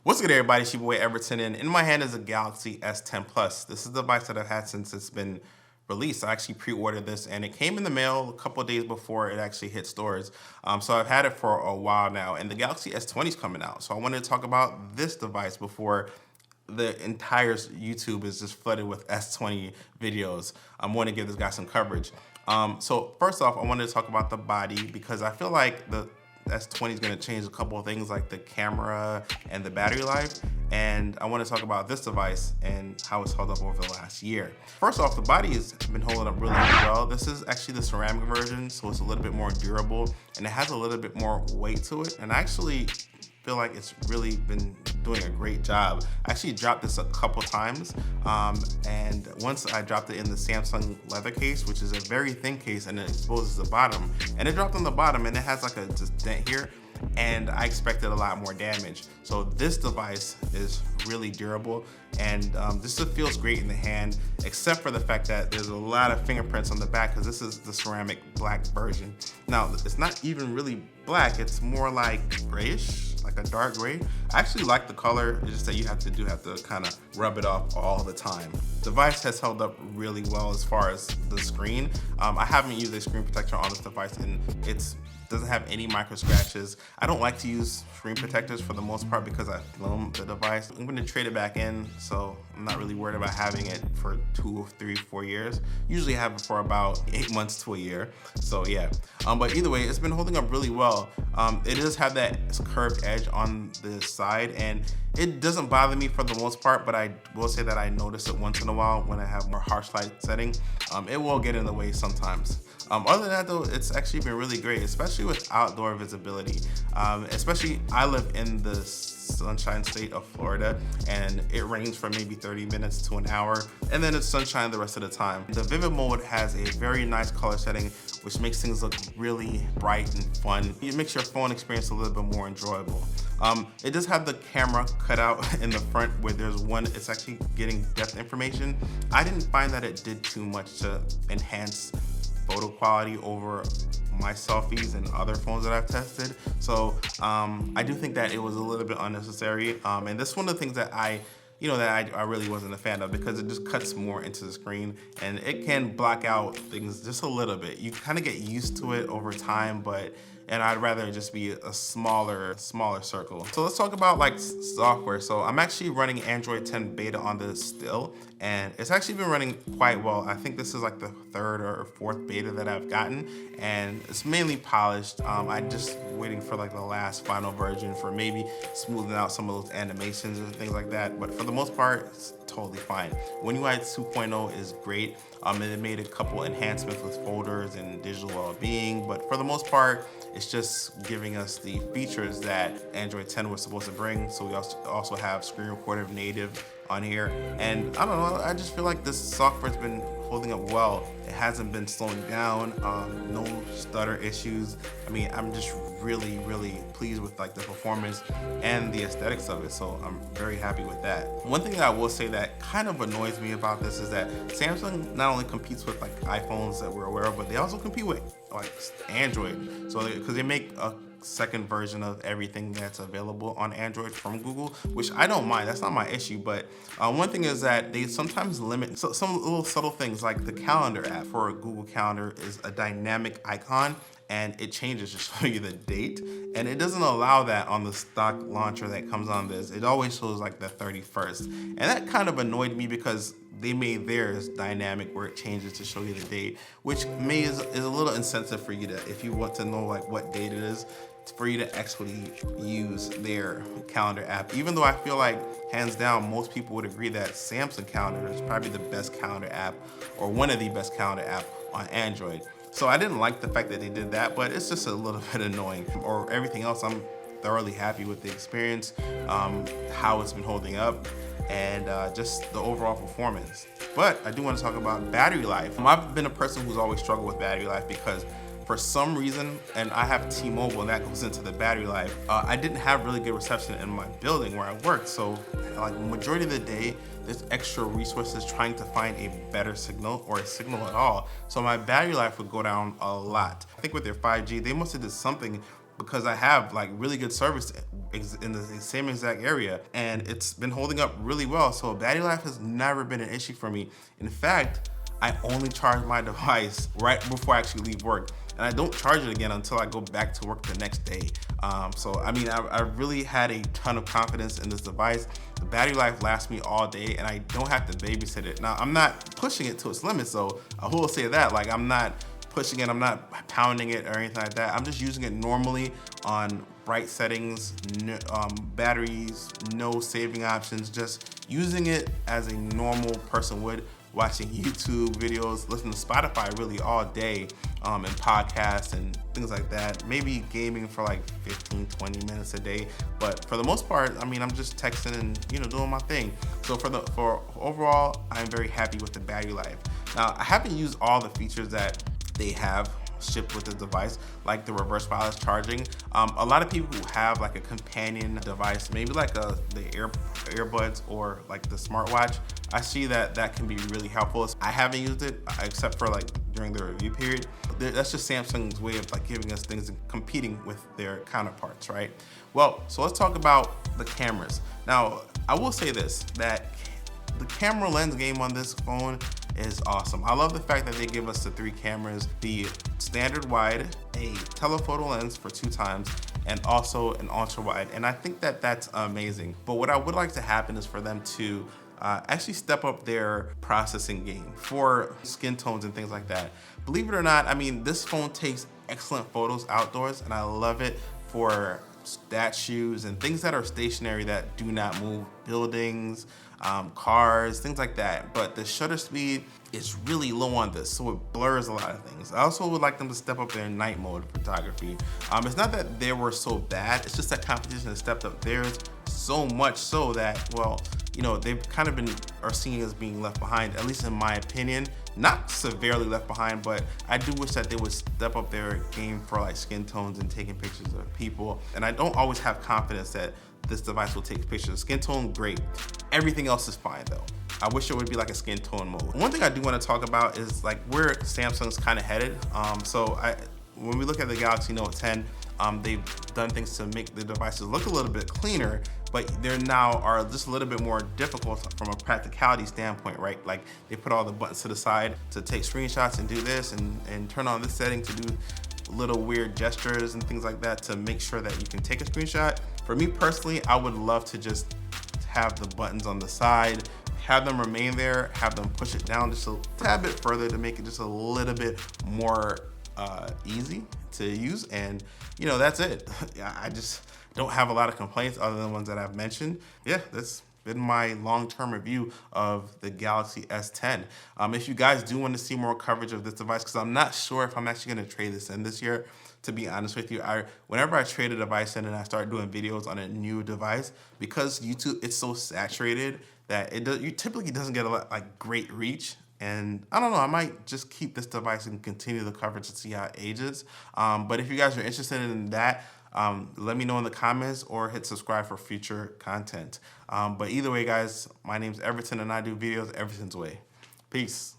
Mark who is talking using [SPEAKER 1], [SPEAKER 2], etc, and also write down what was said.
[SPEAKER 1] What's good, everybody? It's your boy Everton, and in my hand is a Galxy S10 Plus. This is the device that I've had since it's been released. I actually pre-ordered this, and it came in the mail a couple of days before it actually hit stores. So I've had it for a while now, and the Galxy S20 is coming out. So I wanted to talk about this device before the entire YouTube is just flooded with S20 videos. I want to give this guy some coverage. So first off, I wanted to talk about the body because I feel like the S20 is going to change a couple of things like the camera and the battery life, and I want to talk about this device and how it's held up over the last year. First off, the body has been holding up really well. This is actually the ceramic version, so it's a little bit more durable and it has a little bit more weight to it, and I actually feel like it's really been doing a great job. I actually dropped this a couple times, and once I dropped it in the Samsung leather case, which is a very thin case, and it exposes the bottom, and it dropped on the bottom and it has like a just dent here, and I expected a lot more damage. So this device is really durable, and this feels great in the hand, except for the fact that there's a lot of fingerprints on the back because this is the ceramic black version. Now, it's not even really black, it's more like grayish, like a dark gray. I actually like the color, it's just that you have to kind of rub it off all the time. The device has held up really well as far as the screen. I haven't used a screen protector on this device, and it doesn't have any micro scratches. I don't like to use screen protectors for the most part because I film the device. I'm gonna trade it back in, so I'm not really worried about having it for 2, 3, 4 years. Usually I have it for about 8 months to a year, so yeah. But either way, it's been holding up really well. It does have that curved edge on the side, and it doesn't bother me for the most part, but I will say that I notice it once in a while when I have more harsh light setting. It will get in the way sometimes. Other than that though, it's actually been really great, especially with outdoor visibility. Especially, I live in the sunshine state of Florida, and it rains for maybe 30 minutes to an hour, and then it's sunshine the rest of the time. The vivid mode has a very nice color setting, which makes things look really bright and fun. It makes your phone experience a little bit more enjoyable. It does have the camera cut out in the front where there's one, it's actually getting depth information. I didn't find that it did too much to enhance photo quality over my selfies and other phones that I've tested. So I do think that it was a little bit unnecessary. And this is one of the things that I really wasn't a fan of, because it just cuts more into the screen and it can block out things just a little bit. You kind of get used to it over time, and I'd rather it just be a smaller circle. So let's talk about like software. So I'm actually running Android 10 beta on this still, and it's actually been running quite well. I think this is like the 3rd or 4th beta that I've gotten, and it's mainly polished. I'm just waiting for like the last final version for maybe smoothing out some of those animations and things like that. But for the most part, it's totally fine. WinUI 2.0 is great. And it made a couple enhancements with folders and digital well-being, but for the most part, it's just giving us the features that Android 10 was supposed to bring. So we also have screen recorded native on here, and I don't know, I just feel like this software's been holding up well. It hasn't been slowing down, no stutter issues. I mean, I'm just really pleased with like the performance and the aesthetics of it, so I'm very happy with that. One thing that I will say that kind of annoys me about this is that Samsung not only competes with like iPhones that we're aware of, but they also compete with like Android. So because they make a second version of everything that's available on Android from Google, which I don't mind, that's not my issue. But one thing is that they sometimes limit some little subtle things, like the calendar app for Google Calendar is a dynamic icon, and it changes to show you the date, and it doesn't allow that on the stock launcher that comes on this. It always shows like the 31st, and that kind of annoyed me because they made theirs dynamic where it changes to show you the date, which is a little incentive for you to, if you want to know like what date it is, for you to actually use their calendar app. Even though I feel like hands down most people would agree that Samsung Calendar is probably the best calendar app, or one of the best calendar app on Android. So I didn't like the fact that they did that, but it's just a little bit annoying. Or everything else, I'm thoroughly happy with the experience, how it's been holding up, and just the overall performance. But I do want to talk about battery life. I've been a person who's always struggled with battery life because for some reason, and I have T-Mobile and that goes into the battery life, I didn't have really good reception in my building where I worked. So like majority of the day, there's extra resources trying to find a better signal or a signal at all. So my battery life would go down a lot. I think with their 5G, they must have did something because I have like really good service in the same exact area, and it's been holding up really well. So battery life has never been an issue for me. In fact, I only charge my device right before I actually leave work, and I don't charge it again until I go back to work the next day. So I mean, I really had a ton of confidence in this device. The battery life lasts me all day, and I don't have to babysit it. Now, I'm not pushing it to its limits, so I will say that. Like, I'm not pushing it, I'm not pounding it or anything like that. I'm just using it normally on bright settings, batteries, no saving options, just using it as a normal person would, watching YouTube videos, listening to Spotify really all day, and podcasts and things like that. Maybe gaming for like 15, 20 minutes a day. But for the most part, I mean, I'm just texting and, doing my thing. So for overall, I'm very happy with the battery life. Now, I haven't used all the features that they have shipped with the device, like the reverse wireless charging. A lot of people who have like a companion device, maybe like the earbuds or like the smartwatch, I see that can be really helpful. I haven't used it except for like during the review period. That's just Samsung's way of like giving us things and competing with their counterparts, right? Well, so let's talk about the cameras. Now, I will say this, that the camera lens game on this phone is awesome. I love the fact that they give us the 3 cameras, the standard wide, a telephoto lens for 2 times, and also an ultra wide. And I think that that's amazing. But what I would like to happen is for them to actually step up their processing game for skin tones and things like that. Believe it or not, I mean, this phone takes excellent photos outdoors, and I love it for statues and things that are stationary that do not move, buildings, cars, things like that. But the shutter speed is really low on this, so it blurs a lot of things. I also would like them to step up their night mode photography. It's not that they were so bad, it's just that competition has stepped up theirs so much so that, well, they've kind of are seen as being left behind, at least in my opinion. Not severely left behind, but I do wish that they would step up their game for like skin tones and taking pictures of people. And I don't always have confidence that this device will take pictures. Skin tone, great. Everything else is fine though. I wish it would be like a skin tone mode. One thing I do want to talk about is like where Samsung's kind of headed. When we look at the Galaxy Note 10, they've done things to make the devices look a little bit cleaner, but they're now are just a little bit more difficult from a practicality standpoint, right? Like they put all the buttons to the side to take screenshots and do this and turn on this setting to do little weird gestures and things like that to make sure that you can take a screenshot. For me personally, I would love to just have the buttons on the side, have them remain there, have them push it down just a tad bit further to make it just a little bit more easy to use, and that's it. I just don't have a lot of complaints other than the ones that I've mentioned. Yeah, that's been my long-term review of the Galaxy S10. If you guys do want to see more coverage of this device, because I'm not sure if I'm actually going to trade this in this year, to be honest with you, whenever I trade a device in and I start doing videos on a new device, because YouTube, it's so saturated that you typically doesn't get a lot like great reach. And I don't know, I might just keep this device and continue the coverage to see how it ages. But if you guys are interested in that, let me know in the comments or hit subscribe for future content. But either way, guys, my name's Everton and I do videos Everton's way. Peace.